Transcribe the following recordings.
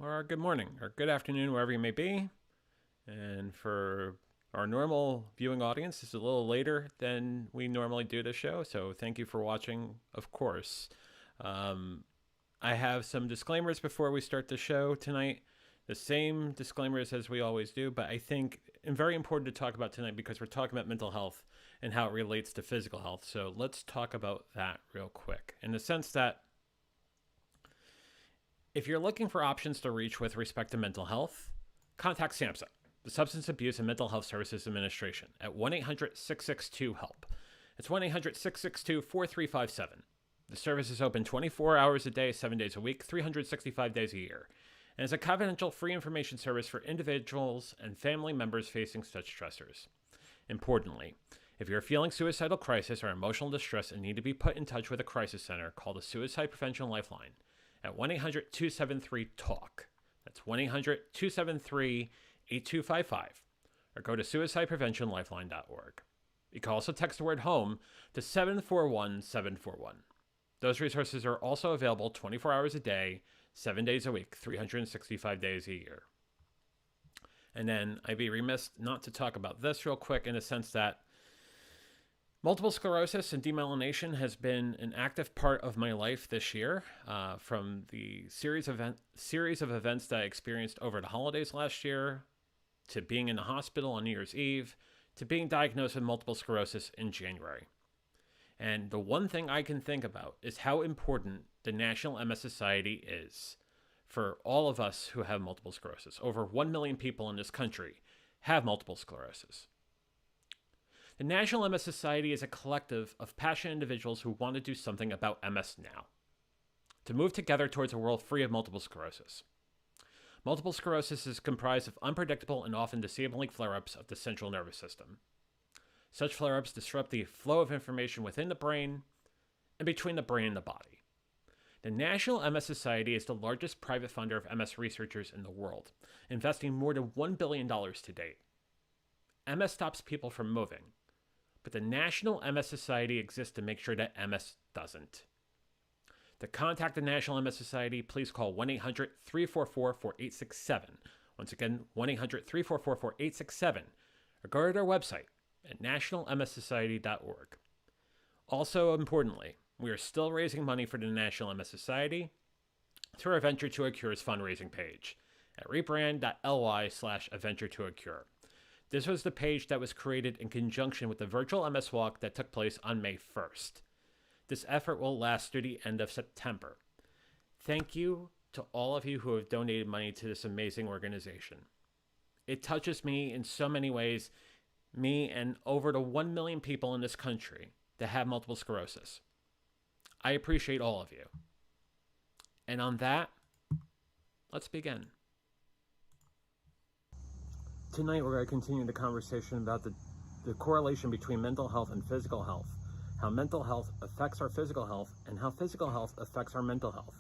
or good morning, or good afternoon, wherever you may be. And for our normal viewing audience, this is a little later than we normally do the show, so thank you for watching, of course. I have some disclaimers before we start the show tonight. The same disclaimers as we always do, but I think and very important to talk about tonight because we're talking about mental health and how it relates to physical health. So let's talk about that real quick. In the sense that if you're looking for options to reach with respect to mental health, contact SAMHSA, the Substance Abuse and Mental Health Services Administration, at 1-800-662-HELP. It's 1-800-662-4357. The service is open 24 hours a day, 7 days a week, 365 days a year, and is a confidential free information service for individuals and family members facing such stressors. Importantly, if you're feeling suicidal crisis or emotional distress and need to be put in touch with a crisis center, call the Suicide Prevention Lifeline at 1-800-273-TALK. That's 1-800-273-8255, or go to suicidepreventionlifeline.org. You can also text the word HOME to 741-741. Those resources are also available 24 hours a day, 7 days a week, 365 days a year. And then I'd be remiss not to talk about this real quick in the sense that multiple sclerosis and demyelination has been an active part of my life this year, from the series of events that I experienced over the holidays last year, to being in the hospital on New Year's Eve, to being diagnosed with multiple sclerosis in January. And the one thing I can think about is how important the National MS Society is for all of us who have multiple sclerosis. Over 1 million people in this country have multiple sclerosis. The National MS Society is a collective of passionate individuals who want to do something about MS now, to move together towards a world free of multiple sclerosis. Multiple sclerosis is comprised of unpredictable and often disabling flare-ups of the central nervous system. Such flare-ups disrupt the flow of information within the brain and between the brain and the body. The National MS Society is the largest private funder of MS researchers in the world, investing more than $1 billion to date. MS stops people from moving, but the National MS Society exists to make sure that MS doesn't. To contact the National MS Society, please call 1-800-344-4867. Once again, 1-800-344-4867, or go to their website at nationalmssociety.org. Also, importantly, we are still raising money for the National MS Society through our Venture to a Cure's fundraising page at rebrand.ly/adventure to a cure. This was the page that was created in conjunction with the virtual MS Walk that took place on May 1st. This effort will last through the end of September. Thank you to all of you who have donated money to this amazing organization. It touches me in so many ways, me and over the 1 million people in this country that have multiple sclerosis. I appreciate all of you. And on that, let's begin. Tonight we're going to continue the conversation about the correlation between mental health and physical health, how mental health affects our physical health, and how physical health affects our mental health.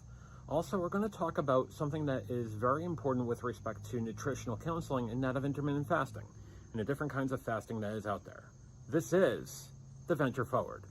Also, we're going to talk about something that is very important with respect to nutritional counseling and that of intermittent fasting, and the different kinds of fasting that is out there. This is The Venture Forward.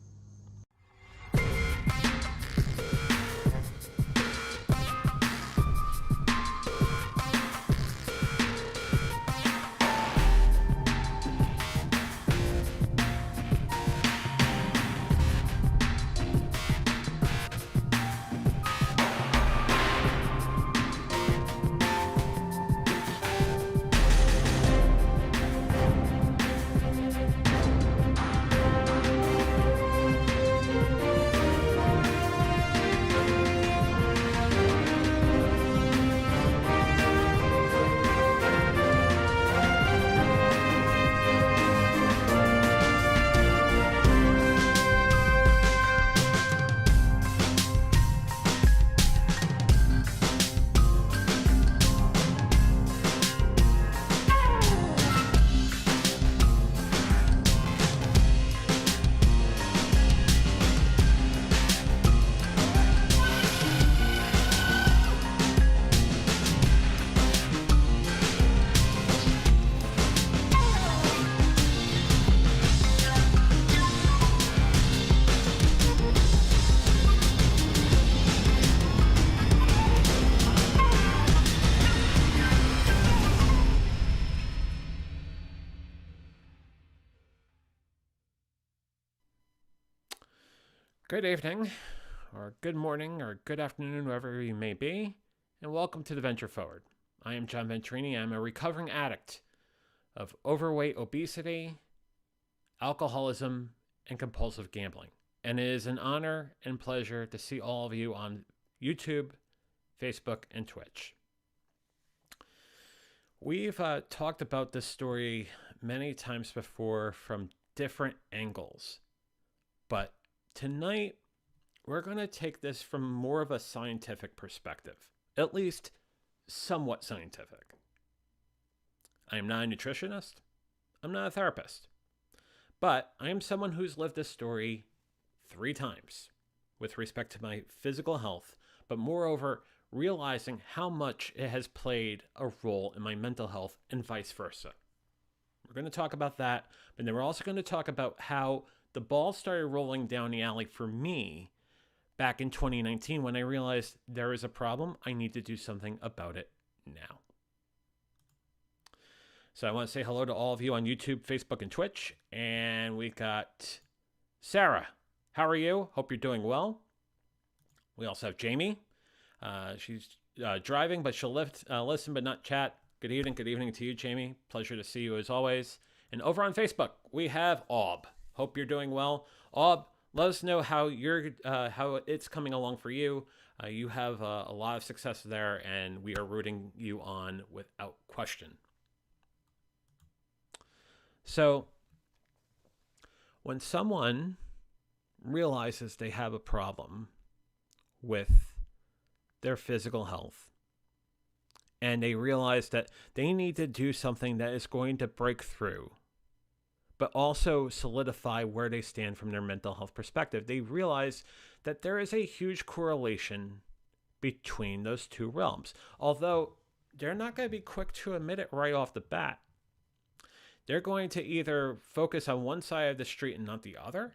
Good evening, or good morning, or good afternoon, wherever you may be, and welcome to the Venture Forward. I am John Venturini. I'm a recovering addict of overweight, obesity, alcoholism, and compulsive gambling. And it is an honor and pleasure to see all of you on YouTube, Facebook, and Twitch. We've talked about this story many times before from different angles, but tonight we're going to take this from more of a scientific perspective, at least somewhat scientific. I am not a nutritionist. I'm not a therapist. But I am someone who's lived this story 3 times with respect to my physical health, but moreover, realizing how much it has played a role in my mental health and vice versa. We're going to talk about that, but then we're also going to talk about how the ball started rolling down the alley for me back in 2019 when I realized there is a problem. I need to do something about it now. So I want to say hello to all of you on YouTube, Facebook, and Twitch. And we got Sarah. How are you? Hope you're doing well. We also have Jamie. She's driving, but she'll listen but not chat. Good evening. Good evening to you, Jamie. Pleasure to see you as always. And over on Facebook, we have Aub. Hope you're doing well. Aub, let us know how it's coming along for you. You have a lot of success there, and we are rooting you on without question. So when someone realizes they have a problem with their physical health and they realize that they need to do something that is going to break through, but also solidify where they stand from their mental health perspective, they realize that there is a huge correlation between those two realms. Although they're not going to be quick to admit it right off the bat. They're going to either focus on one side of the street and not the other,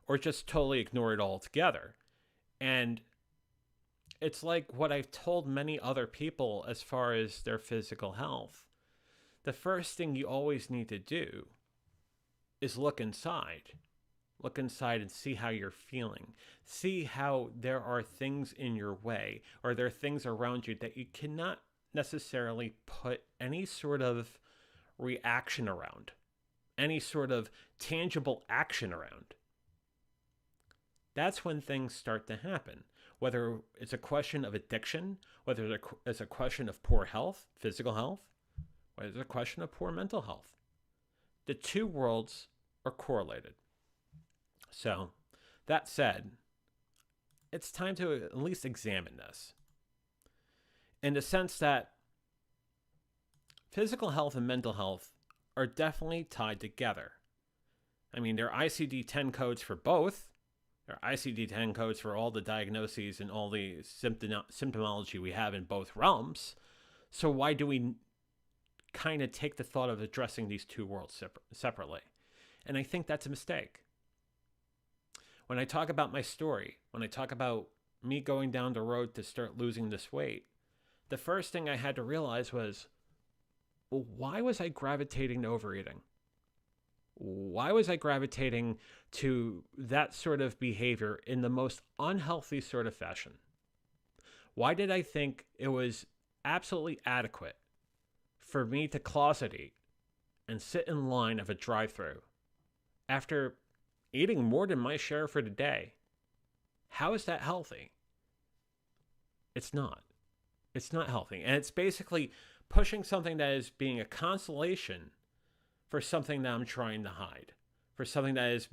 or just totally ignore it altogether. And it's like what I've told many other people as far as their physical health. The first thing you always need to do is look inside. Look inside and see how you're feeling. See how there are things in your way, or there are things around you that you cannot necessarily put any sort of reaction around, any sort of tangible action around. That's when things start to happen. Whether it's a question of addiction, whether it's a question of poor health, physical health, whether it's a question of poor mental health. The two worlds are correlated. So, that said, it's time to at least examine this. In the sense that physical health and mental health are definitely tied together. I mean, there are ICD-10 codes for both. There are ICD-10 codes for all the diagnoses and all the symptomology we have in both realms. So why do we kind of take the thought of addressing these two worlds separately? And I think that's a mistake. When I talk about my story, when I talk about me going down the road to start losing this weight, the first thing I had to realize was, well, why was I gravitating to overeating? Why was I gravitating to that sort of behavior in the most unhealthy sort of fashion? Why did I think it was absolutely adequate for me to closet eat and sit in line of a drive-thru after eating more than my share for the day? How is that healthy? It's not. It's not healthy. And it's basically pushing something that is being a consolation for something that I'm trying to hide, for something that is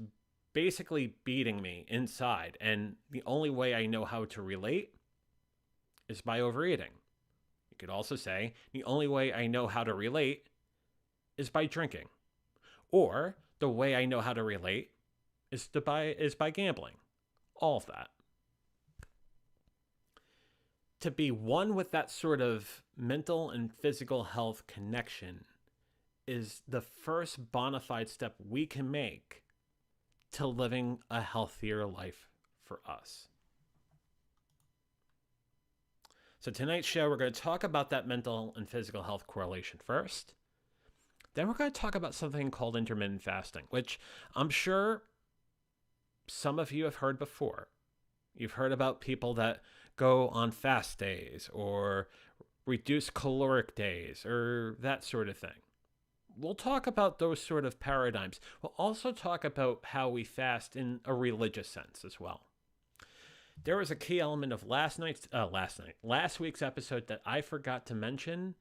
basically beating me inside. And the only way I know how to relate is by overeating. You could also say the only way I know how to relate is by drinking. Or the way I know how to relate is by gambling. All of that. To be one with that sort of mental and physical health connection is the first bona fide step we can make to living a healthier life for us. So tonight's show, we're going to talk about that mental and physical health correlation first. Then we're going to talk about something called intermittent fasting, which I'm sure some of you have heard before. You've heard about people that go on fast days or reduced caloric days or that sort of thing. We'll talk about those sort of paradigms. We'll also talk about how we fast in a religious sense as well. There was a key element of last week's episode that I forgot to mention,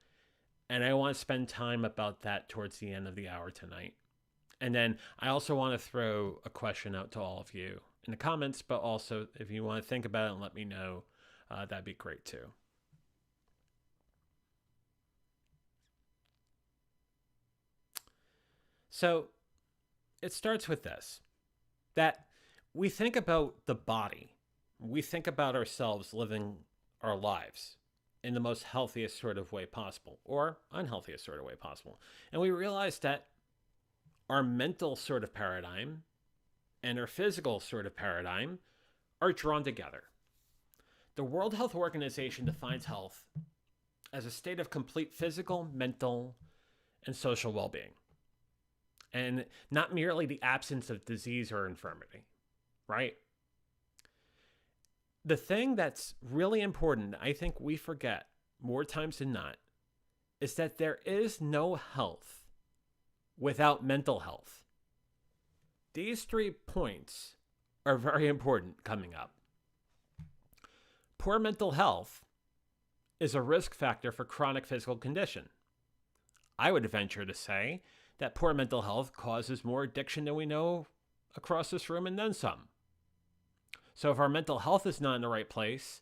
and I want to spend time about that towards the end of the hour tonight. And then I also want to throw a question out to all of you in the comments, but also if you want to think about it and let me know, that'd be great too. So it starts with this, that we think about the body. We think about ourselves living our lives in the most healthiest sort of way possible or unhealthiest sort of way possible. And we realize that our mental sort of paradigm and our physical sort of paradigm are drawn together. The World Health Organization defines health as a state of complete physical, mental, and social well-being, and not merely the absence of disease or infirmity, right? The thing that's really important, I think we forget more times than not, is that there is no health without mental health. These 3 points are very important coming up. Poor mental health is a risk factor for chronic physical condition. I would venture to say that poor mental health causes more addiction than we know across this room and then some. So if our mental health is not in the right place,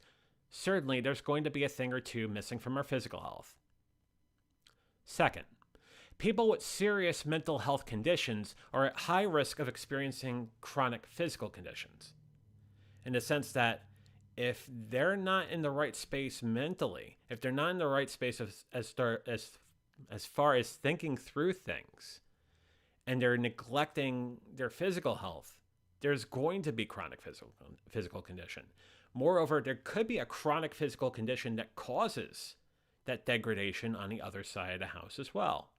certainly there's going to be a thing or two missing from our physical health. Second, people with serious mental health conditions are at high risk of experiencing chronic physical conditions, in the sense that if they're not in the right space mentally, if they're not in the right space as far as thinking through things, and they're neglecting their physical health, there's going to be chronic physical condition. Moreover, there could be a chronic physical condition that causes that degradation on the other side of the house as well.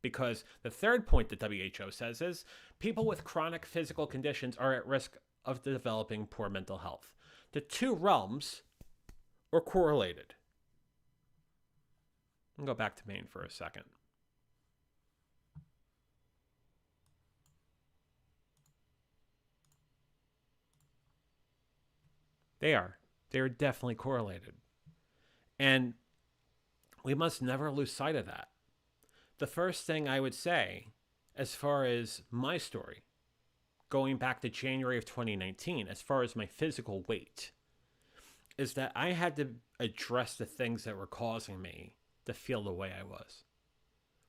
Because the third point that WHO says is people with chronic physical conditions are at risk of developing poor mental health. The two realms are correlated. I'll go back to Maine for a second. They are definitely correlated. And we must never lose sight of that. The first thing I would say, as far as my story, going back to January of 2019, as far as my physical weight, is that I had to address the things that were causing me to feel the way I was.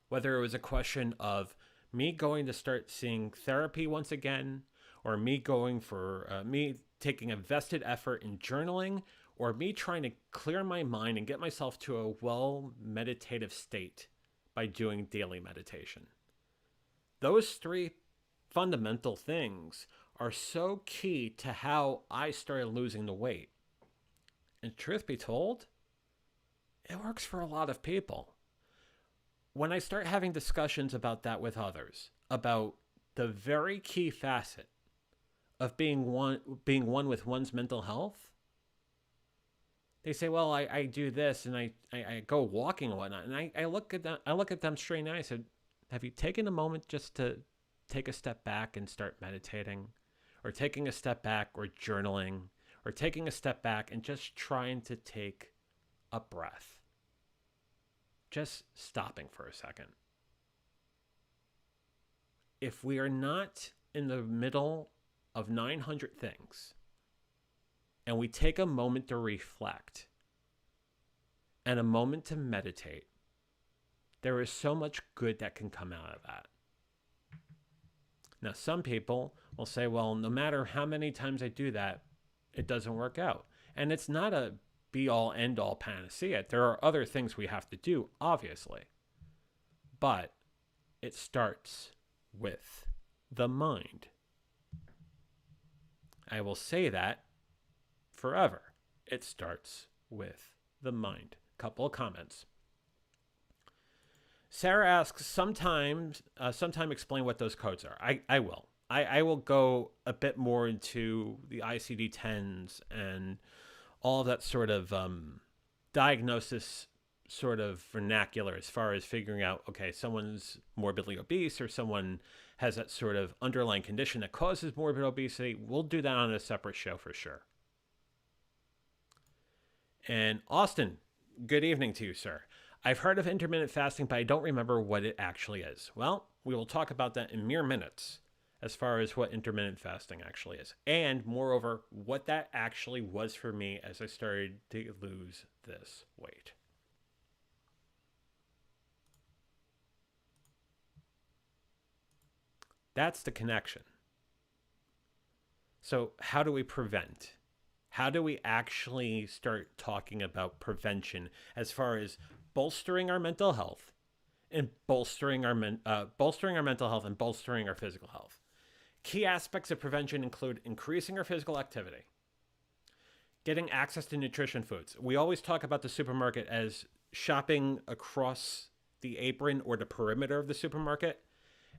Whether it was a question of me going to start seeing therapy once again, or me going for me taking a vested effort in journaling, or me trying to clear my mind and get myself to a well meditative state by doing daily meditation. Those three fundamental things are so key to how I started losing the weight. And truth be told, it works for a lot of people. When I start having discussions about that with others, about the very key facet of being one with one's mental health, they say, well, I do this and I go walking and whatnot. And I look at them straight in the eye. I said, have you taken a moment just to take a step back and start meditating, or taking a step back or journaling, or taking a step back and just trying to take a breath? Just stopping for a second. If we are not in the middle of 900 things, and we take a moment to reflect and a moment to meditate, there is so much good that can come out of that. Now, some people will say, well, no matter how many times I do that, it doesn't work out. And it's not a be-all, end-all panacea. There are other things we have to do, obviously. But it starts with the mind. I will say that forever. It starts with the mind. Couple of comments. Sarah asks, sometime explain what those codes are. I will. I will go a bit more into the ICD-10s and all of that sort of diagnosis sort of vernacular as far as figuring out, okay, someone's morbidly obese or someone has that sort of underlying condition that causes morbid obesity. We'll do that on a separate show for sure. And Austin, good evening to you, sir. I've heard of intermittent fasting, but I don't remember what it actually is. Well, we will talk about that in mere minutes as far as what intermittent fasting actually is. And moreover, what that actually was for me as I started to lose this weight. That's the connection. So, how do we prevent? How do we actually start talking about prevention as far as bolstering our mental health and bolstering our mental health and bolstering our physical health? Key aspects of prevention include increasing our physical activity, getting access to nutrition foods. We always talk about the supermarket as shopping across the apron or the perimeter of the supermarket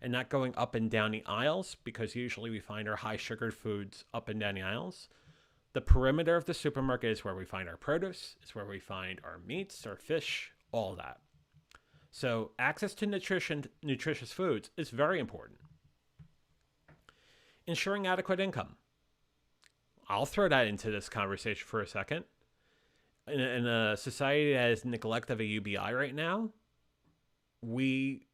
and not going up and down the aisles, because usually we find our high sugared foods up and down the aisles. The perimeter of the supermarket is where we find our produce, it's where we find our meats, our fish, all that. So access to nutritious foods is very important. Ensuring adequate income. I'll throw that into this conversation for a second. In a society that is neglect of a UBI right now, we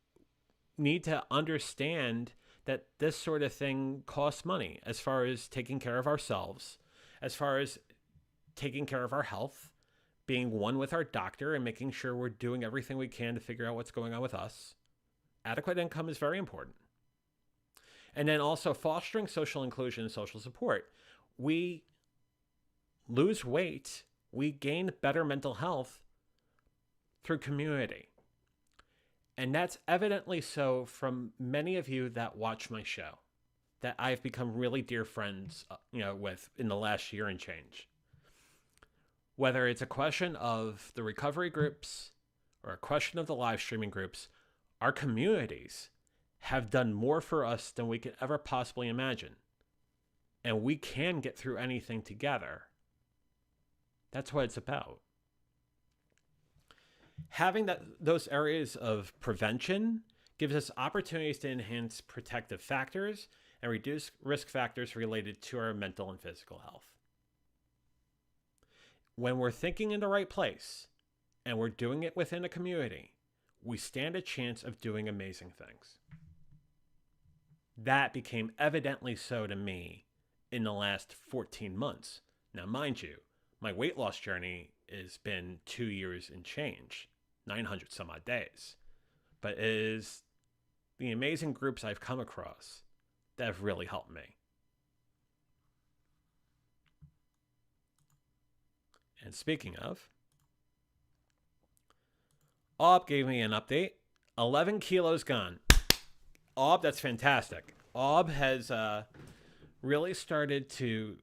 need to understand that this sort of thing costs money as far as taking care of ourselves, as far as taking care of our health, being one with our doctor and making sure we're doing everything we can to figure out what's going on with us. Adequate income is very important. And then also fostering social inclusion and social support. We lose weight, we gain better mental health through community. And that's evidently so from many of you that watch my show, that I've become really dear friends, with in the last year and change. Whether it's a question of the recovery groups or a question of the live streaming groups, our communities have done more for us than we could ever possibly imagine. And we can get through anything together. That's what it's about. Having those areas of prevention gives us opportunities to enhance protective factors and reduce risk factors related to our mental and physical health. When we're thinking in the right place and we're doing it within a community, we stand a chance of doing amazing things. That became evidently so to me in the last 14 months. Now, mind you, my weight loss journey has been 2 years and change, 900 some odd days. But it is the amazing groups I've come across that have really helped me. And speaking of, Ob gave me an update. 11 kilos gone. Ob, that's fantastic. Ob has really started to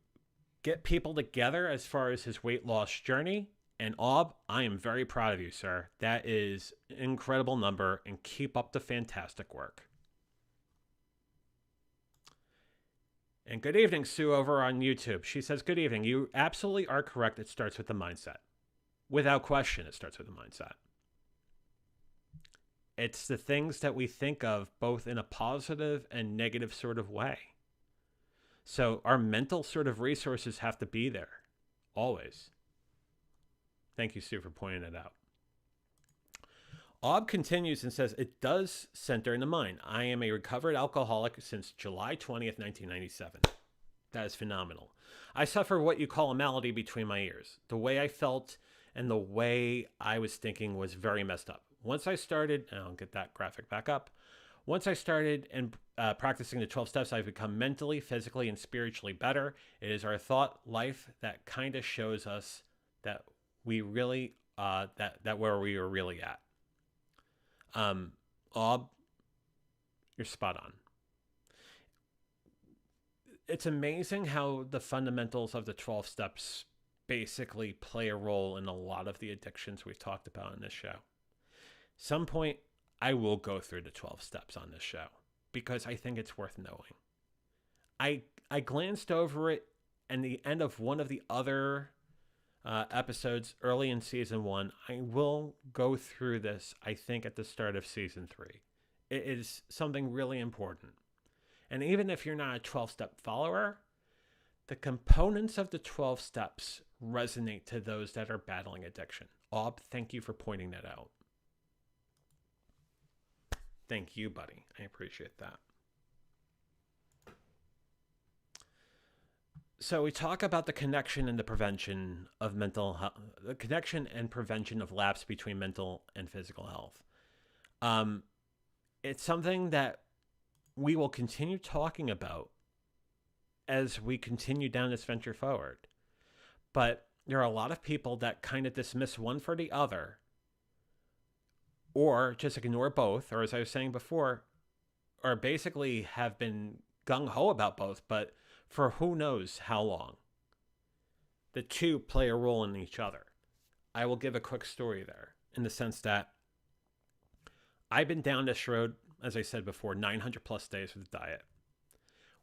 get people together as far as his weight loss journey. And Ob, I am very proud of you, sir. That is an incredible number, and keep up the fantastic work. And good evening, Sue, over on YouTube. She says, good evening. You absolutely are correct. It starts with the mindset. Without question, it starts with the mindset. It's the things that we think of both in a positive and negative sort of way. So our mental sort of resources have to be there, always. Thank you, Sue, for pointing it out. Ob continues and says, it does center in the mind. I am a recovered alcoholic since July 20th, 1997. That is phenomenal. I suffer what you call a malady between my ears. The way I felt and the way I was thinking was very messed up. Once I started, and I'll get that graphic back up. Once I started and practicing the 12 steps, I've become mentally, physically, and spiritually better. It is our thought life that kind of shows us that we really, that where we are really at. Ob, you're spot on. It's amazing how the fundamentals of the 12 steps basically play a role in a lot of the addictions we've talked about in this show. Some point, I will go through the 12 steps on this show because I think it's worth knowing. I glanced over it and the end of one of the other episodes early in season 1. I will go through this, I think, at the start of season 3. It is something really important. And even if you're not a 12-step follower, the components of the 12 steps resonate to those that are battling addiction. Ob, thank you for pointing that out. Thank you, buddy. I appreciate that. So we talk about the connection and the prevention of mental health, the connection and prevention of lapse between mental and physical health. It's something that we will continue talking about as we continue down this venture forward. But there are a lot of people that kind of dismiss one for the other, or just ignore both, or as I was saying before, or basically have been gung-ho about both, but for who knows how long. The two play a role in each other. I will give a quick story there, in the sense that I've been down this road, as I said before, 900 plus days with the diet.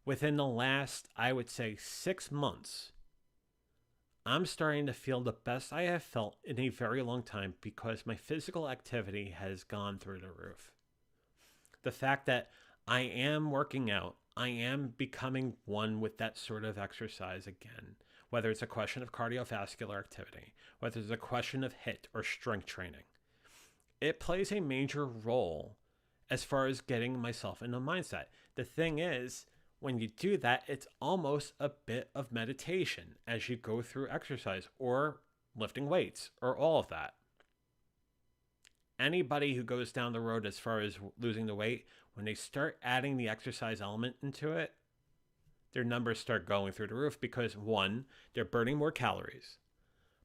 Within the last, I would say, 6 months, I'm starting to feel the best I have felt in a very long time because my physical activity has gone through the roof. The fact that I am working out, I am becoming one with that sort of exercise again, whether it's a question of cardiovascular activity, whether it's a question of HIIT or strength training. It plays a major role as far as getting myself in a mindset. The thing is, when you do that, it's almost a bit of meditation as you go through exercise or lifting weights or all of that. Anybody who goes down the road as far as losing the weight, when they start adding the exercise element into it, their numbers start going through the roof because 1, they're burning more calories,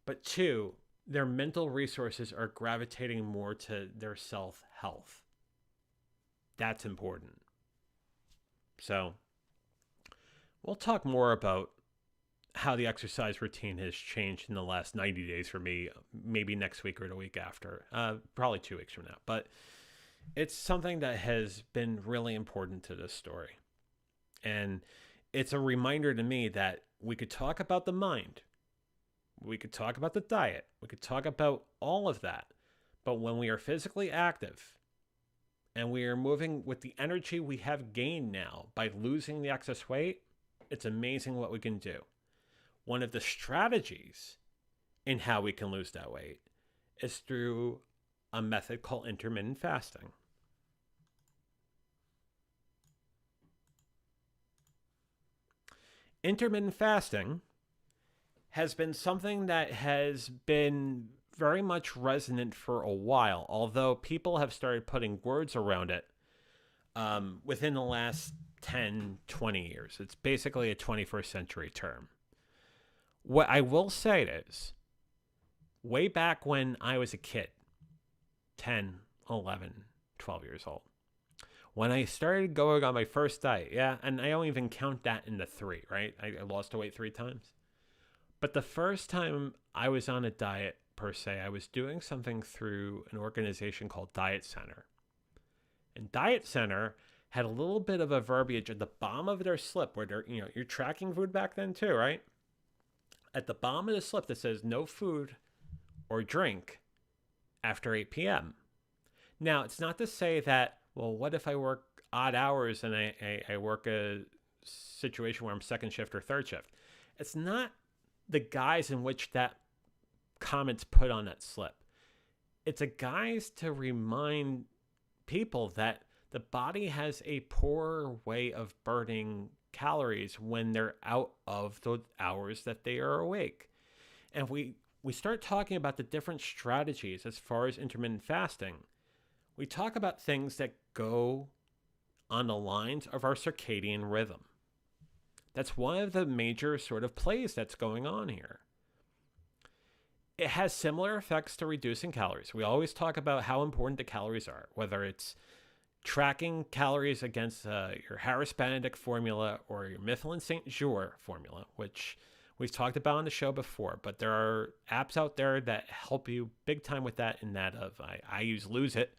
but 2, their mental resources are gravitating more to their self-health. That's important. So we'll talk more about how the exercise routine has changed in the last 90 days for me, maybe next week or the week after, probably 2 weeks from now. But it's something that has been really important to this story. And it's a reminder to me that we could talk about the mind. We could talk about the diet. We could talk about all of that. But when we are physically active and we are moving with the energy we have gained now by losing the excess weight, it's amazing what we can do. One of the strategies in how we can lose that weight is through a method called intermittent fasting. Intermittent fasting has been something that has been very much resonant for a while, although people have started putting words around it within the last 10, 20 years. It's basically a 21st century term. What I will say is, way back when I was a kid, 10, 11, 12 years old, when I started going on my first diet, and I don't even count that in the 3, right? I lost the weight 3 times. But the first time I was on a diet, per se, I was doing something through an organization called Diet Center. And Diet Center had a little bit of a verbiage at the bottom of their slip where they're, you're tracking food back then too, right? At the bottom of the slip that says no food or drink after 8 p.m. Now, it's not to say that, well, what if I work odd hours and I work a situation where I'm second shift or third shift? It's not the guise in which that comment's put on that slip. It's a guise to remind people that the body has a poor way of burning calories when they're out of the hours that they are awake. And we start talking about the different strategies as far as intermittent fasting. We talk about things that go on the lines of our circadian rhythm. That's one of the major sort of plays that's going on here. It has similar effects to reducing calories. We always talk about how important the calories are, whether it's tracking calories against your Harris-Benedict formula or your Mifflin-St. Jean formula, which we've talked about on the show before, but there are apps out there that help you big time with that, in that of, I use Lose It,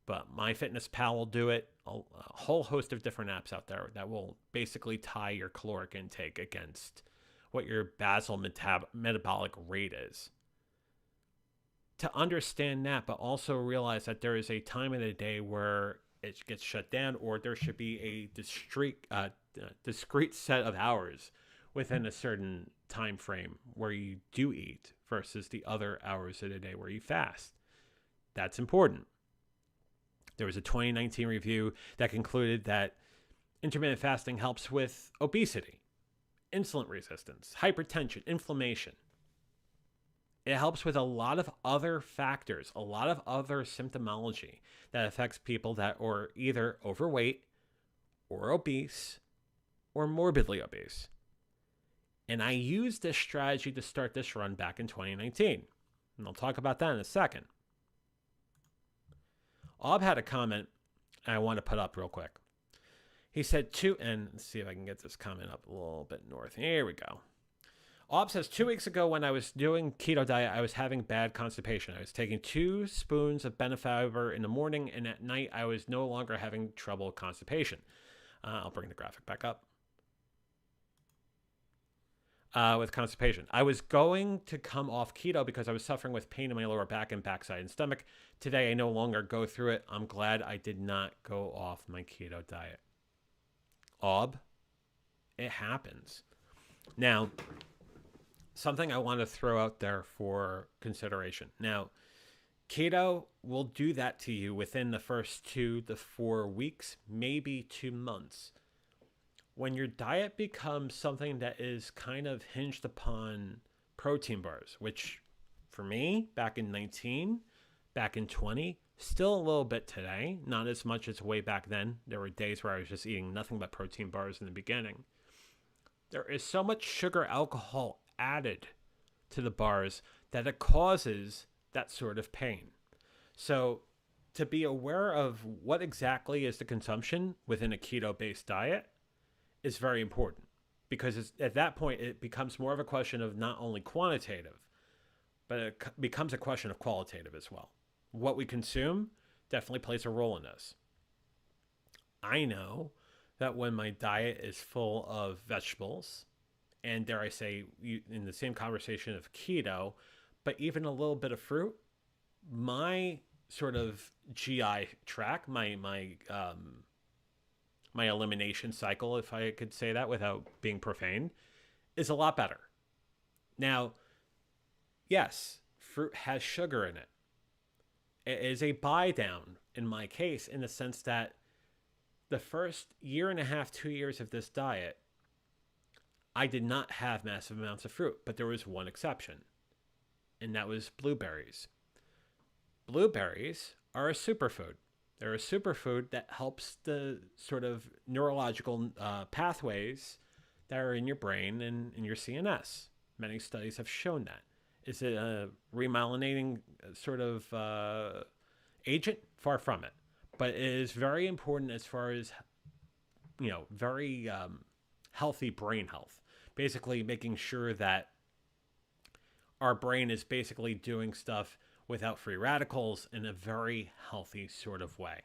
but MyFitnessPal will do it. A whole host of different apps out there that will basically tie your caloric intake against what your basal metabolic rate is. To understand that, but also realize that there is a time of the day where it gets shut down, or there should be a discrete set of hours within a certain time frame where you do eat versus the other hours of the day where you fast. That's important. There was a 2019 review that concluded that intermittent fasting helps with obesity, insulin resistance, hypertension, inflammation. It helps with a lot of other factors, a lot of other symptomology that affects people that are either overweight or obese or morbidly obese. And I used this strategy to start this run back in 2019. And I'll talk about that in a second. Ob had a comment I want to put up real quick. He said and let's see if I can get this comment up a little bit north. Here we go. Ob says, 2 weeks ago when I was doing keto diet, I was having bad constipation. I was taking 2 spoons of Benefiber in the morning, and at night I was no longer having trouble with constipation. I'll bring the graphic back up. With constipation. I was going to come off keto because I was suffering with pain in my lower back and backside and stomach. Today, I no longer go through it. I'm glad I did not go off my keto diet. Ob, it happens. Now, something I want to throw out there for consideration. Now, keto will do that to you within the first 2 to 4 weeks, maybe 2 months. When your diet becomes something that is kind of hinged upon protein bars, which for me, back in 19, back in 20, still a little bit today, not as much as way back then. There were days where I was just eating nothing but protein bars in the beginning. There is so much sugar alcohol added to the bars that it causes that sort of pain. So to be aware of what exactly is the consumption within a keto-based diet is very important, because at that point it becomes more of a question of not only quantitative, but it becomes a question of qualitative as well. What we consume definitely plays a role in this. I know that when my diet is full of vegetables, and dare I say, in the same conversation of keto, but even a little bit of fruit, my sort of GI tract, my elimination cycle, if I could say that without being profane, is a lot better. Now, yes, fruit has sugar in it. It is a buy down in my case, in the sense that the first 1.5, 2 years of this diet, I did not have massive amounts of fruit, but there was one exception, and that was blueberries. Blueberries are a superfood. They're a superfood that helps the sort of neurological pathways that are in your brain and in your CNS. Many studies have shown that. Is it a remyelinating sort of agent? Far from it. But it is very important as far as, very healthy brain health. Basically making sure that our brain is basically doing stuff without free radicals in a very healthy sort of way.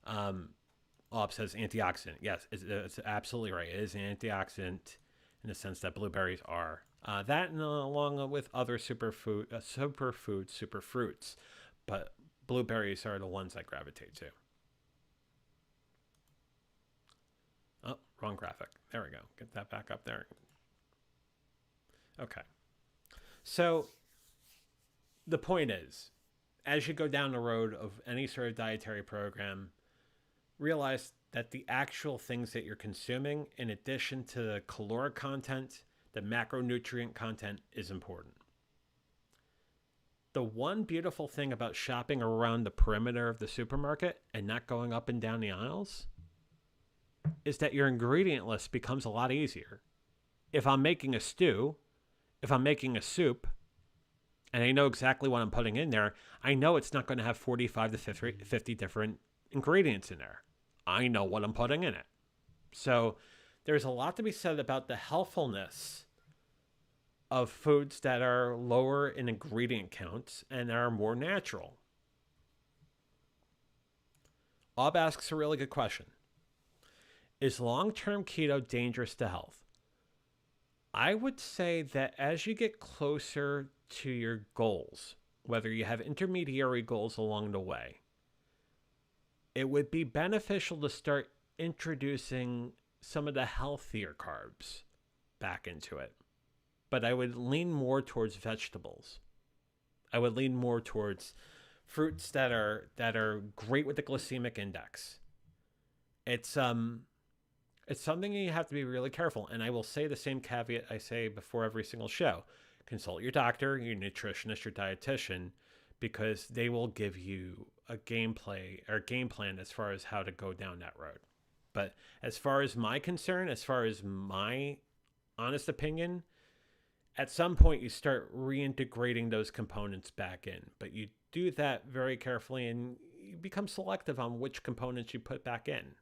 Ob says antioxidant. Yes, it's absolutely right. It is an antioxidant in the sense that blueberries are. That and along with other superfruits. But blueberries are the ones I gravitate to. Oh, wrong graphic. There we go. Get that back up there. Okay. So the point is, as you go down the road of any sort of dietary program, realize that the actual things that you're consuming, in addition to the caloric content, the macronutrient content, is important. The one beautiful thing about shopping around the perimeter of the supermarket and not going up and down the aisles is that your ingredient list becomes a lot easier. If I'm making a stew, if I'm making a soup, and I know exactly what I'm putting in there, I know it's not going to have 45 to 50 different ingredients in there. I know what I'm putting in it. So there's a lot to be said about the healthfulness of foods that are lower in ingredient counts and are more natural. Ob asks a really good question. Is long-term keto dangerous to health? I would say that as you get closer to your goals, whether you have intermediary goals along the way, it would be beneficial to start introducing some of the healthier carbs back into it. But I would lean more towards vegetables. I would lean more towards fruits that are great with the glycemic index. It's something you have to be really careful. And I will say the same caveat I say before every single show. Consult your doctor, your nutritionist, your dietitian, because they will give you a game plan as far as how to go down that road. But as far as my concern, as far as my honest opinion, at some point you start reintegrating those components back in. But you do that very carefully and you become selective on which components you put back in.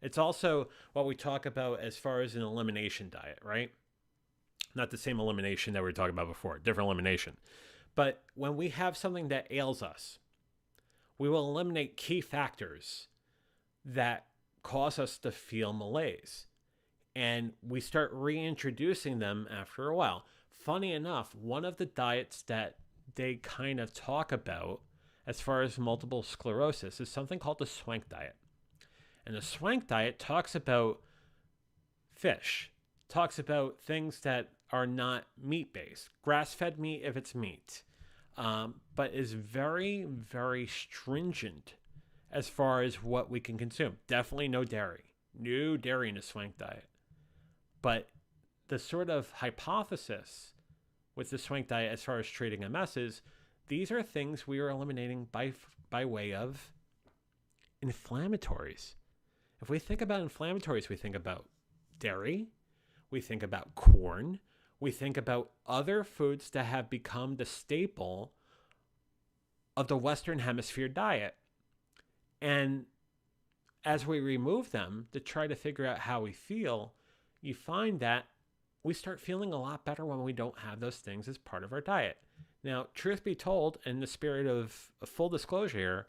It's also what we talk about as far as an elimination diet, right? Not the same elimination that we were talking about before, different elimination. But when we have something that ails us, we will eliminate key factors that cause us to feel malaise. And we start reintroducing them after a while. Funny enough, one of the diets that they kind of talk about as far as multiple sclerosis is something called the swank diet. And the swank diet talks about fish, talks about things that are not meat-based, grass-fed meat if it's meat, but is very, very stringent as far as what we can consume. Definitely no dairy. No dairy in the swank diet. But the sort of hypothesis with the swank diet as far as treating MS is these are things we are eliminating by way of inflammatories. If we think about inflammatories, we think about dairy, we think about corn, we think about other foods that have become the staple of the Western Hemisphere diet. And as we remove them to try to figure out how we feel, you find that we start feeling a lot better when we don't have those things as part of our diet. Now, truth be told, in the spirit of full disclosure here,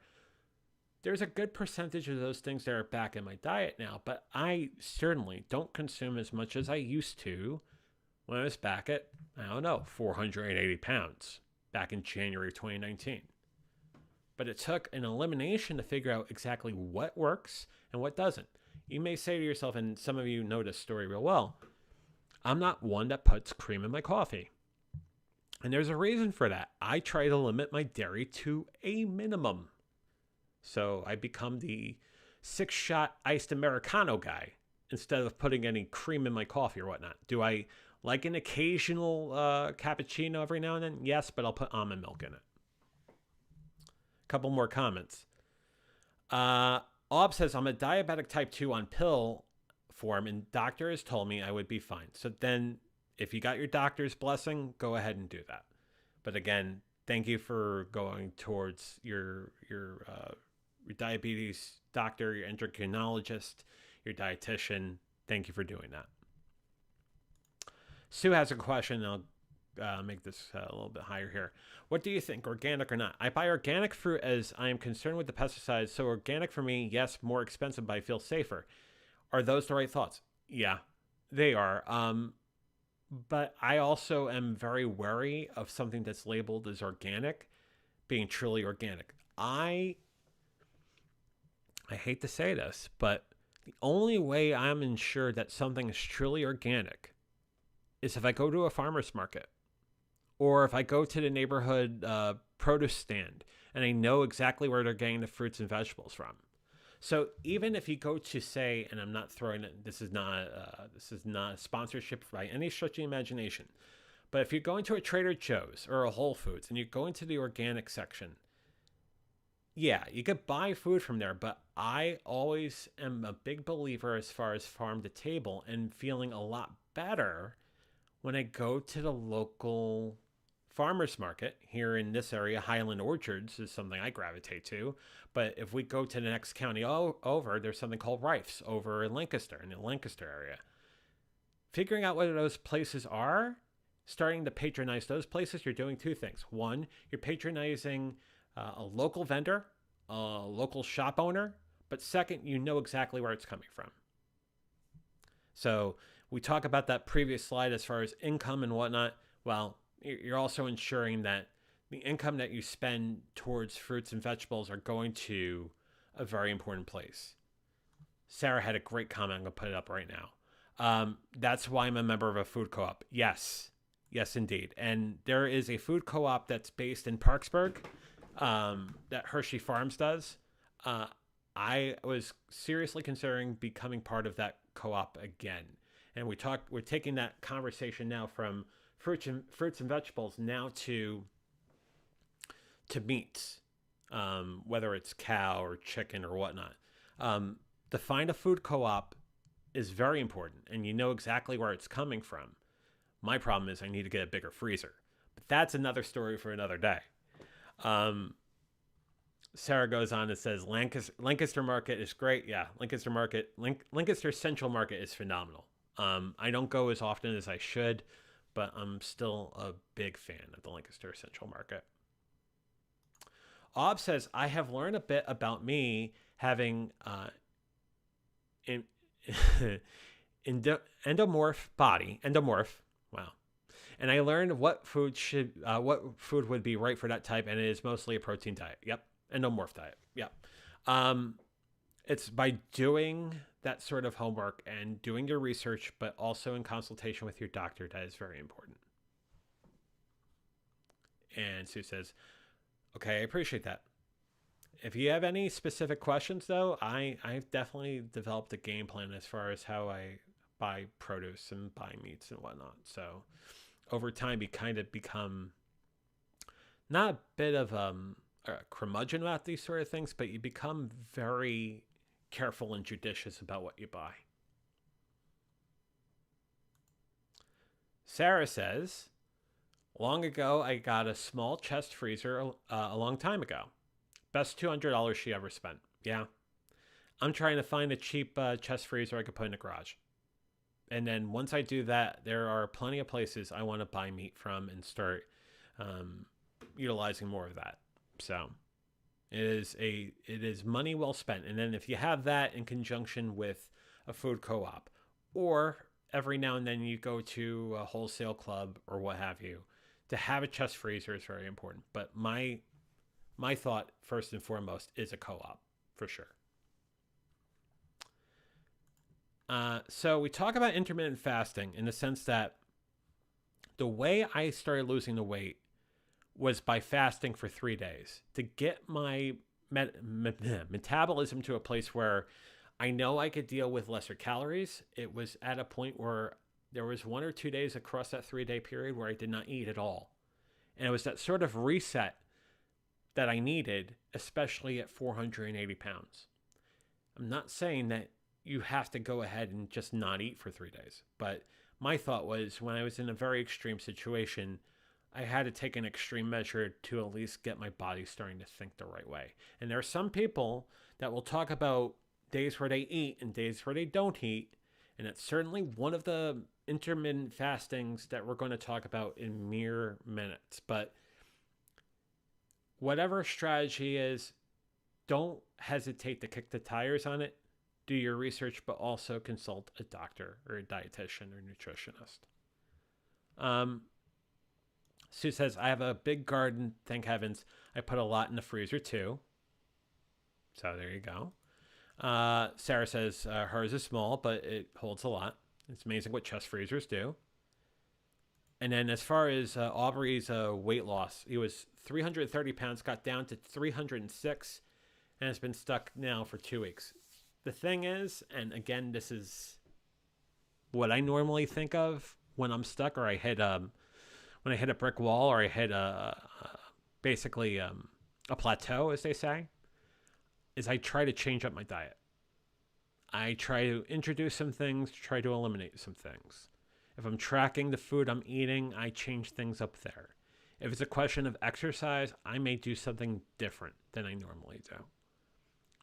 there's a good percentage of those things that are back in my diet now, but I certainly don't consume as much as I used to when I was back at, 480 pounds back in January of 2019. But it took an elimination to figure out exactly what works and what doesn't. You may say to yourself, and some of you know this story real well, I'm not one that puts cream in my coffee. And there's a reason for that. I try to limit my dairy to a minimum. So I become the 6-shot iced Americano guy instead of putting any cream in my coffee or whatnot. Do I like an occasional cappuccino every now and then? Yes, but I'll put almond milk in it. A couple more comments. Ob says, I'm a diabetic type 2 on pill form and doctor has told me I would be fine. So then if you got your doctor's blessing, go ahead and do that. But again, thank you for going towards your diabetes doctor, your endocrinologist, your dietitian. Thank you for doing that. Sue has a question. I'll make this a little bit higher here. What do you think, organic or not? I buy organic fruit as I am concerned with the pesticides. So organic for me, yes, more expensive, but I feel safer. Are those the right thoughts? Yeah, they are. But I also am very wary of something that's labeled as organic being truly organic. I hate to say this, but the only way I'm ensured that something is truly organic is if I go to a farmer's market or if I go to the neighborhood produce stand and I know exactly where they're getting the fruits and vegetables from. So even if you go to say, and I'm not throwing it, this is not a sponsorship by any stretch of the imagination, but if you're going to a Trader Joe's or a Whole Foods and you go into the organic section, yeah, you could buy food from there, but I always am a big believer as far as farm to table and feeling a lot better when I go to the local farmer's market here in this area. Highland Orchards is something I gravitate to. But if we go to the next county over, there's something called Rife's over in Lancaster, in the Lancaster area. Figuring out what those places are, starting to patronize those places, you're doing two things. One, you're patronizing a local vendor a local shop owner, but second, you know exactly where it's coming from. So we talk about that previous slide as far as income and whatnot. Well, you're also ensuring that the income that you spend towards fruits and vegetables are going to a very important place. Sarah had a great comment. I'm going to put it up right now. That's why I'm a member of a food co-op. Yes, indeed. And there is a food co-op that's based in Parksburg that Hershey Farms does. I was seriously considering becoming part of that co-op again. And we're taking that conversation now from fruits and vegetables now to meats, whether it's cow or chicken or whatnot. To find a food co-op is very important, and you know exactly where it's coming from. My problem is I need to get a bigger freezer, but that's another story for another day. Sarah goes on and says Lancaster Market is great. Yeah, Lancaster Central Market is phenomenal. I don't go as often as I should, but I'm still a big fan of the Lancaster Central Market. Ob says, I have learned a bit about me having endomorph body. Wow. And I learned what food would be right for that type, and it is mostly a protein diet. Yep. Endomorph diet. Yep. It's by doing that sort of homework and doing your research, but also in consultation with your doctor, that is very important. And Sue says, okay, I appreciate that. If you have any specific questions, though, I've definitely developed a game plan as far as how I buy produce and buy meats and whatnot. So over time, you kind of become not a bit of a curmudgeon about these sort of things, but you become very careful and judicious about what you buy. Sarah says, long ago, I got a small chest freezer a long time ago. Best $200 she ever spent. Yeah. I'm trying to find a cheap chest freezer I could put in the garage. And then once I do that, there are plenty of places I want to buy meat from and start utilizing more of that. So it is money well spent. And then if you have that in conjunction with a food co-op, or every now and then you go to a wholesale club or what have you, to have a chest freezer is very important. But my thought, first and foremost, is a co-op, for sure. So we talk about intermittent fasting in the sense that the way I started losing the weight was by fasting for 3 days to get my metabolism to a place where I know I could deal with lesser calories. It was at a point where there was 1 or 2 days across that 3-day period where I did not eat at all. And it was that sort of reset that I needed, especially at 480 pounds. I'm not saying that you have to go ahead and just not eat for 3 days, but my thought was when I was in a very extreme situation, I had to take an extreme measure to at least get my body starting to think the right way. And there are some people that will talk about days where they eat and days where they don't eat, and it's certainly one of the intermittent fastings that we're going to talk about in mere minutes. But whatever strategy is, don't hesitate to kick the tires on it. Do your research, but also consult a doctor or a dietitian or nutritionist. Sue says, I have a big garden, thank heavens. I put a lot in the freezer too. So there you go. Sarah says hers is small, but it holds a lot. It's amazing what chest freezers do. And then as far as Aubrey's weight loss, he was 330 pounds, got down to 306, and has been stuck now for 2 weeks. The thing is, and again, this is what I normally think of when I'm stuck, or I hit when I hit a brick wall, or I hit basically a plateau, as they say, is I try to change up my diet. I try to introduce some things, try to eliminate some things. If I'm tracking the food I'm eating, I change things up there. If it's a question of exercise, I may do something different than I normally do.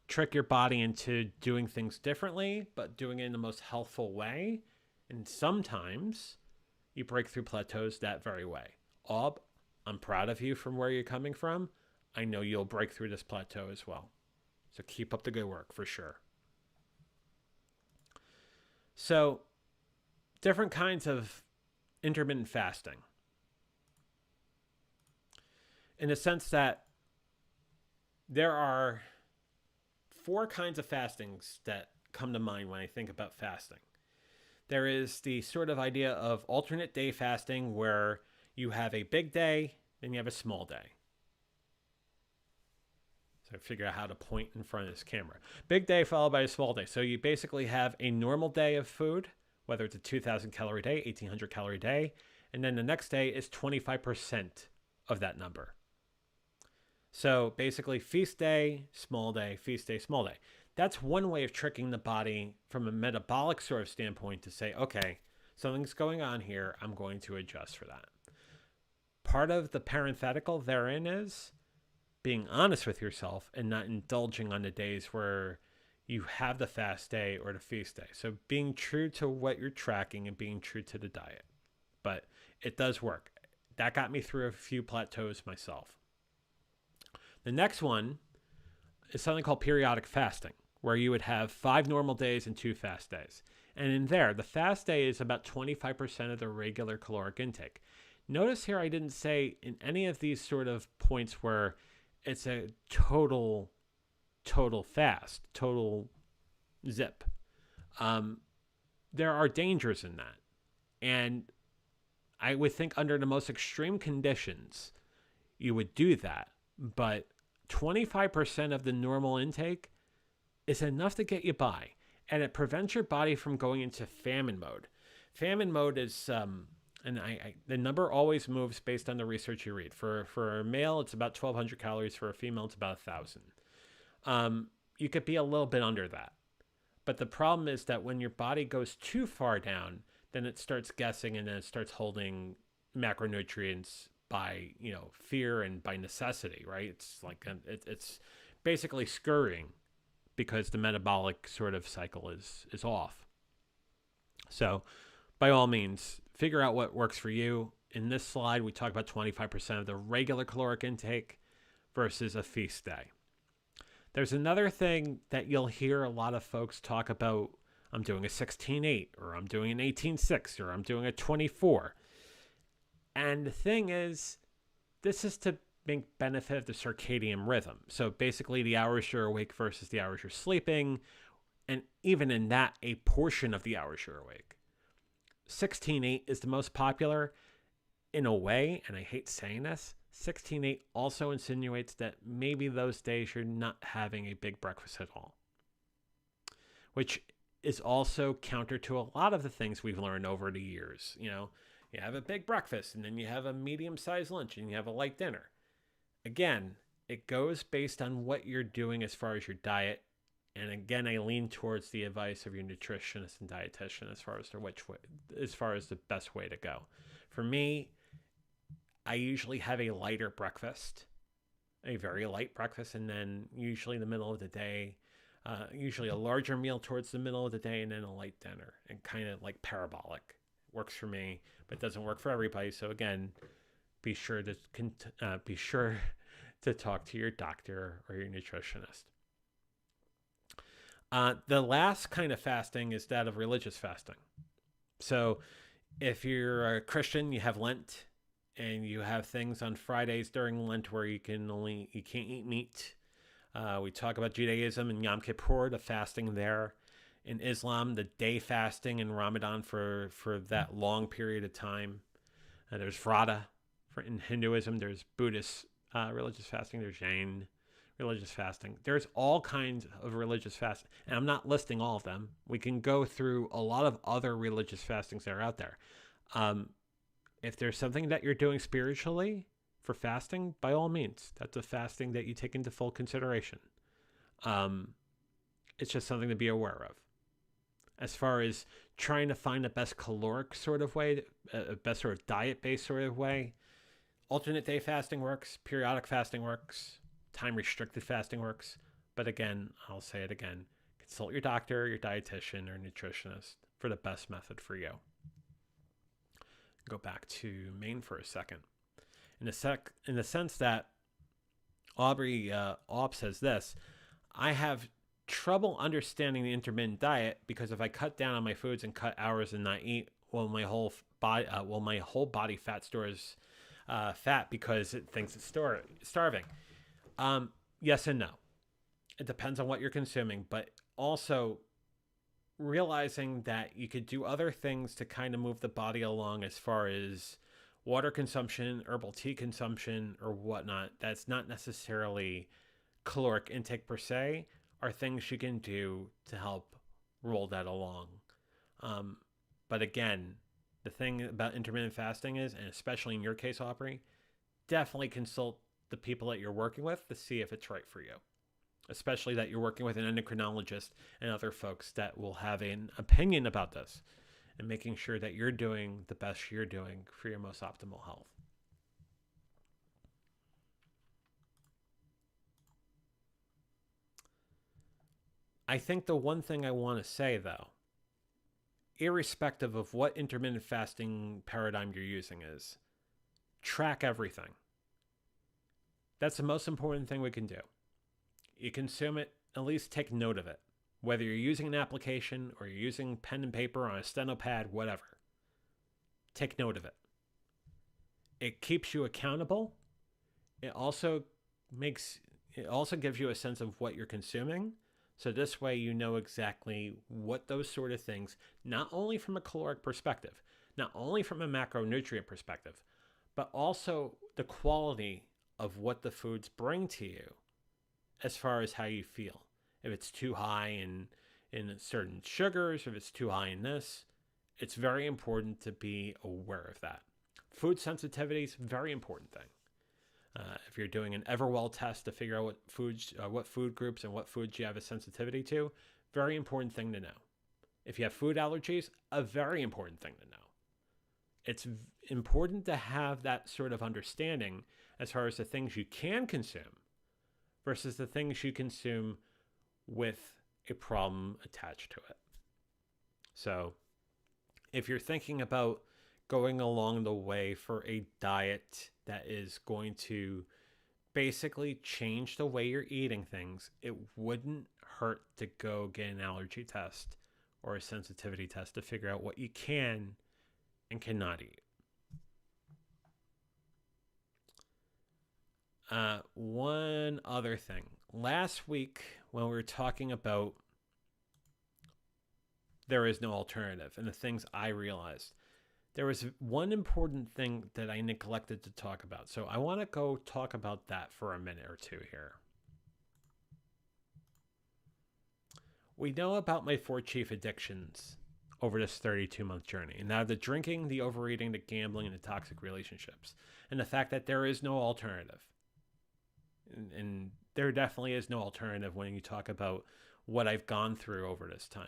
Trick your body into doing things differently, but doing it in the most healthful way. And sometimes you break through plateaus that very way. Aub, I'm proud of you from where you're coming from. I know you'll break through this plateau as well. So keep up the good work for sure. So, different kinds of intermittent fasting. In the sense that there are 4 kinds of fastings that come to mind when I think about fasting. There is the sort of idea of alternate day fasting where you have a big day, then you have a small day. So I figure out how to point in front of this camera. Big day followed by a small day. So you basically have a normal day of food, whether it's a 2,000 calorie day, 1,800 calorie day, and then the next day is 25% of that number. So basically feast day, small day, feast day, small day. That's one way of tricking the body from a metabolic sort of standpoint to say, okay, something's going on here. I'm going to adjust for that. Part of the parenthetical therein is being honest with yourself and not indulging on the days where you have the fast day or the feast day. So being true to what you're tracking and being true to the diet. But it does work. That got me through a few plateaus myself. The next one is something called periodic fasting, where you would have 5 normal days and 2 fast days. And in there, the fast day is about 25% of the regular caloric intake. Notice here I didn't say in any of these sort of points where it's a total fast, total zip. There are dangers in that. And I would think under the most extreme conditions, you would do that. But 25% of the normal intake is enough to get you by. And it prevents your body from going into famine mode. Famine mode is, the number always moves based on the research you read. For a male, it's about 1,200 calories. For a female, it's about 1,000. You could be a little bit under that. But the problem is that when your body goes too far down, then it starts guessing and then it starts holding macronutrients by, fear and by necessity, right? It's like it's basically scurrying because the metabolic sort of cycle is off. So by all means, figure out what works for you. In this slide, we talk about 25% of the regular caloric intake versus a feast day. There's another thing that you'll hear a lot of folks talk about. I'm doing a 16-8, or I'm doing an 18-6, or I'm doing a 24. And the thing is, this is to make benefit of the circadian rhythm. So basically the hours you're awake versus the hours you're sleeping. And even in that, a portion of the hours you're awake. 16-8 is the most popular in a way, and I hate saying this. 16-8 also insinuates that maybe those days you're not having a big breakfast at all, which is also counter to a lot of the things we've learned over the years. You have a big breakfast, and then you have a medium-sized lunch, and you have a light dinner. Again, it goes based on what you're doing as far as your diet. And again, I lean towards the advice of your nutritionist and dietitian as far as the best way to go. For me, I usually have a lighter breakfast, a very light breakfast, and then usually in the middle of the day, usually a larger meal towards the middle of the day, and then a light dinner, and kind of like parabolic. Works for me, but doesn't work for everybody. So again, be sure to talk to your doctor or your nutritionist. The last kind of fasting is that of religious fasting. So if you're a Christian, you have Lent, and you have things on Fridays during Lent where you can't eat meat. We talk about Judaism and Yom Kippur, the fasting there. In Islam, the day fasting, and Ramadan for that long period of time. There's Vrata in Hinduism. There's Buddhist religious fasting. There's Jain religious fasting. There's all kinds of religious fasting, and I'm not listing all of them. We can go through a lot of other religious fastings that are out there. If there's something that you're doing spiritually for fasting, by all means, that's a fasting that you take into full consideration. It's just something to be aware of. As far as trying to find the best caloric sort of way, a best sort of diet-based sort of way, alternate day fasting works, periodic fasting works, time-restricted fasting works. But again, I'll say it again, consult your doctor, your dietitian, or nutritionist for the best method for you. Go back to Maine for a second. In the sense that Aubrey Alp says this: I have trouble understanding the intermittent diet because if I cut down on my foods and cut hours and not eat, my whole body fat stores fat because it thinks it's starving. Yes and no. It depends on what you're consuming, but also realizing that you could do other things to kind of move the body along as far as water consumption, herbal tea consumption, or whatnot. That's not necessarily caloric intake per se, are things you can do to help roll that along. But again, the thing about intermittent fasting is, and especially in your case, Aubrey, definitely consult the people that you're working with to see if it's right for you. Especially that you're working with an endocrinologist and other folks that will have an opinion about this and making sure that you're doing the best you're doing for your most optimal health. I think the one thing I want to say, though, irrespective of what intermittent fasting paradigm you're using is, track everything. That's the most important thing we can do. You consume it, at least take note of it. Whether you're using an application or you're using pen and paper on a steno pad, whatever. Take note of it. It keeps you accountable. It also gives you a sense of what you're consuming. So this way you know exactly what those sort of things, not only from a caloric perspective, not only from a macronutrient perspective, but also the quality of what the foods bring to you as far as how you feel. If it's too high in certain sugars, if it's too high in this, it's very important to be aware of that. Food sensitivity is a very important thing. If you're doing an Everwell test to figure out what food groups and what foods you have a sensitivity to, very important thing to know. If you have food allergies, a very important thing to know. It's important to have that sort of understanding as far as the things you can consume versus the things you consume with a problem attached to it. So if you're thinking about going along the way for a diet that is going to basically change the way you're eating things, it wouldn't hurt to go get an allergy test or a sensitivity test to figure out what you can and cannot eat. One other thing. Last week, when we were talking about there is no alternative and the things I realized, there was one important thing that I neglected to talk about. So I want to go talk about that for a minute or two here. We know about my 4 chief addictions over this 32-month journey. And now the drinking, the overeating, the gambling, and the toxic relationships. And the fact that there is no alternative. And there definitely is no alternative when you talk about what I've gone through over this time,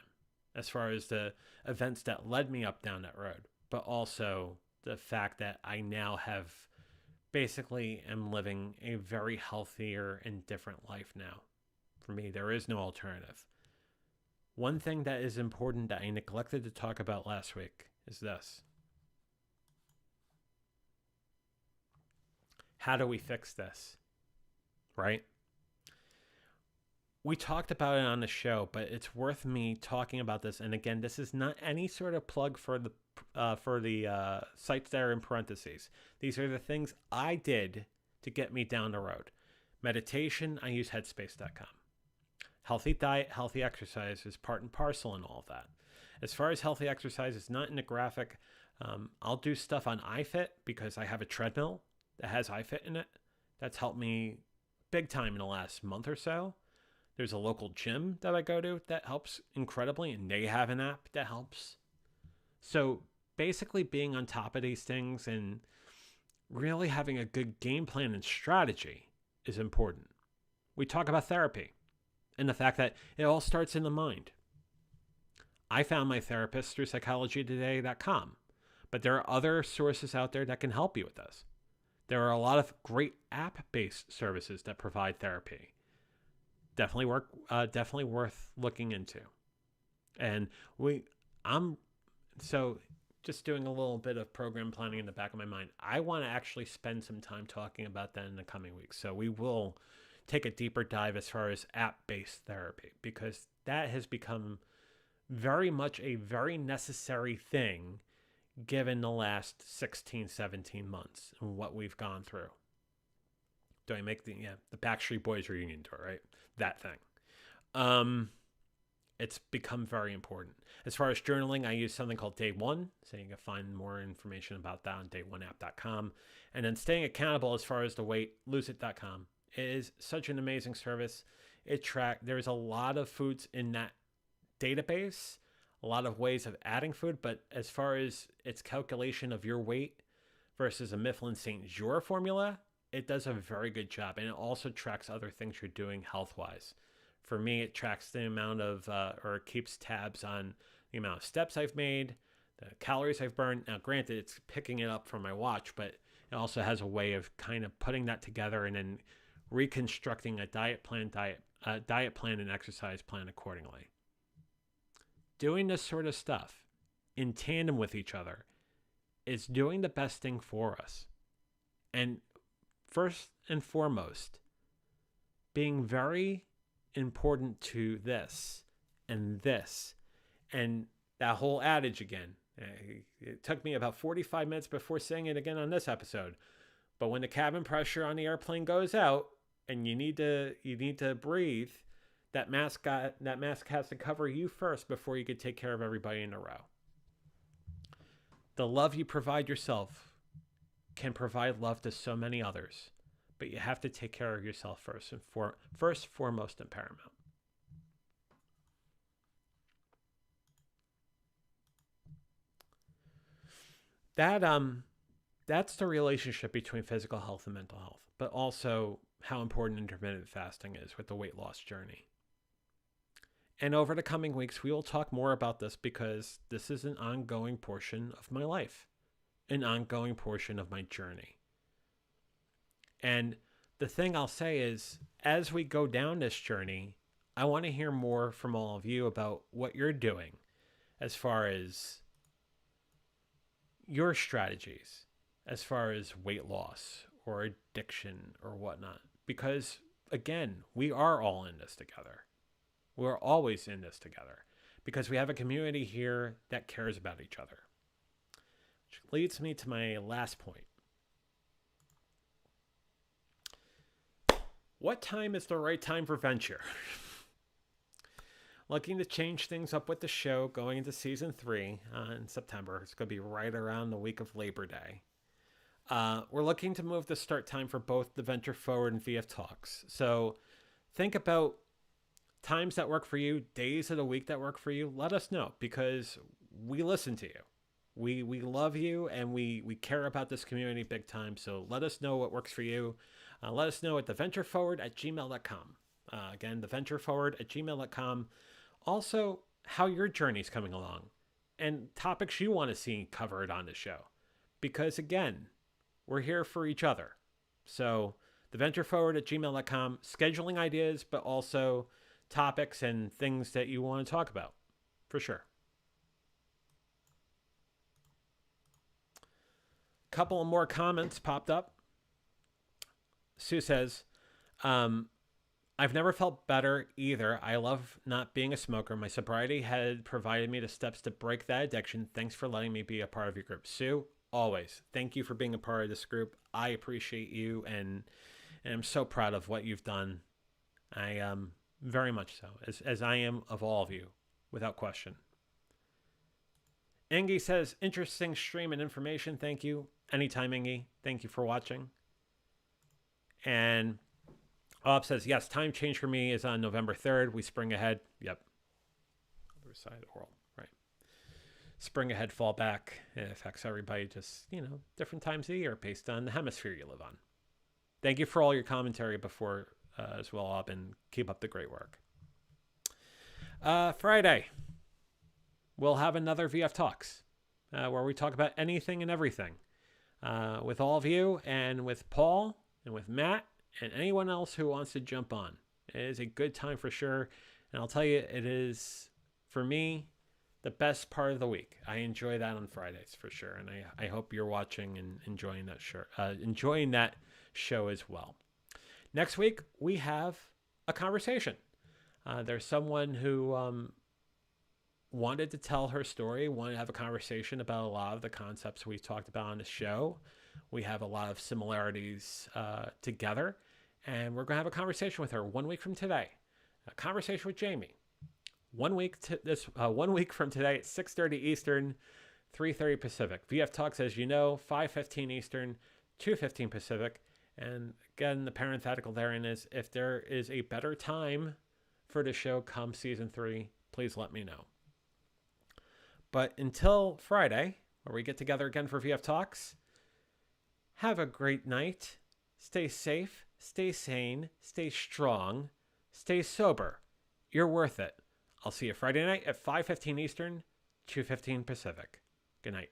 as far as the events that led me up down that road, but also the fact that I now have basically am living a very healthier and different life now. For me, there is no alternative. One thing that is important that I neglected to talk about last week is this. How do we fix this? Right? We talked about it on the show, but it's worth me talking about this. And again, this is not any sort of plug for the sites that are in parentheses. These are the things I did to get me down the road. Meditation, I use headspace.com. Healthy diet, healthy exercise is part and parcel in all of that. As far as healthy exercise, it's not in the graphic. I'll do stuff on iFit because I have a treadmill that has iFit in it. That's helped me big time in the last month or so. There's a local gym that I go to that helps incredibly, and they have an app that helps. So basically being on top of these things and really having a good game plan and strategy is important. We talk about therapy and the fact that it all starts in the mind. I found my therapist through psychologytoday.com, but there are other sources out there that can help you with this. There are a lot of great app-based services that provide therapy. Definitely worth looking into. And so just doing a little bit of program planning in the back of my mind. I want to actually spend some time talking about that in the coming weeks. So we will take a deeper dive as far as app-based therapy, because that has become very much a very necessary thing given the last 16, 17 months and what we've gone through. Do I make the Backstreet Boys reunion tour, right? That thing. It's become very important. As far as journaling, I use something called Day One, so you can find more information about that on dayoneapp.com. And then staying accountable as far as the weight, loseit.com. It is such an amazing service. There's a lot of foods in that database, a lot of ways of adding food, but as far as its calculation of your weight versus a Mifflin St. Jean formula, it does a very good job. And it also tracks other things you're doing health-wise. For me, it tracks the amount of, or keeps tabs on the amount of steps I've made, the calories I've burned. Now, granted, it's picking it up from my watch, but it also has a way of kind of putting that together and then reconstructing a diet plan and exercise plan accordingly. Doing this sort of stuff in tandem with each other is doing the best thing for us. And first and foremost, being very important to this and that whole adage again. It took me about 45 minutes before saying it again on this episode. But when the cabin pressure on the airplane goes out and you need to breathe, that mask has to cover you first before you could take care of everybody in a row. The love you provide yourself can provide love to so many others. But you have to take care of yourself first, foremost, and paramount. That's the relationship between physical health and mental health, but also how important intermittent fasting is with the weight loss journey. And over the coming weeks, we will talk more about this because this is an ongoing portion of my life, an ongoing portion of my journey. And the thing I'll say is, as we go down this journey, I want to hear more from all of you about what you're doing as far as your strategies, as far as weight loss or addiction or whatnot. Because, again, we are all in this together. We're always in this together because we have a community here that cares about each other. Which leads me to my last point. What time is the right time for venture? Looking to change things up with the show going into season 3 in September. It's going to be right around the week of Labor Day. We're looking to move the start time for both the Venture Forward and VF Talks. So think about times that work for you, days of the week that work for you. Let us know because we listen to you. We love you and we care about this community big time. So let us know what works for you. Let us know at theventureforward@gmail.com. Again, theventureforward@gmail.com. Also, how your journey's coming along and topics you want to see covered on the show. Because again, we're here for each other. So theventureforward@gmail.com, scheduling ideas, but also topics and things that you want to talk about, for sure. A couple of more comments popped up. Sue says, I've never felt better either. I love not being a smoker. My sobriety had provided me the steps to break that addiction. Thanks for letting me be a part of your group. Sue, always. Thank you for being a part of this group. I appreciate you and I'm so proud of what you've done. I very much so, as I am of all of you, without question. Ingy says, interesting stream and information. Thank you. Anytime, Ingy. Thank you for watching. And Bob says, yes, time change for me is on November 3rd. We spring ahead. Yep. Other side of the world, right? Spring ahead, fall back. It affects everybody just, different times of the year based on the hemisphere you live on. Thank you for all your commentary before as well, Bob, and keep up the great work. Friday, we'll have another VF Talks where we talk about anything and everything with all of you and with Paul and with Matt and anyone else who wants to jump on. It is a good time for sure. And I'll tell you, it is, for me, the best part of the week. I enjoy that on Fridays for sure, and I hope you're watching and enjoying that show as well. Next week we have a conversation. There's someone who wanted to tell her story, wanted to have a conversation about a lot of the concepts we talked about on the show. We have a lot of similarities together, and we're going to have a conversation with her 1 week from today. A conversation with Jamie. 1 week from today at 6:30 Eastern, 3:30 Pacific. VF Talks, as you know, 5:15 Eastern, 2:15 Pacific. And again, the parenthetical therein is if there is a better time for the show come season 3, please let me know. But until Friday, where we get together again for VF Talks, have a great night. Stay safe, stay sane, stay strong, stay sober. You're worth it. I'll see you Friday night at 5:15 Eastern, 2:15 Pacific. Good night.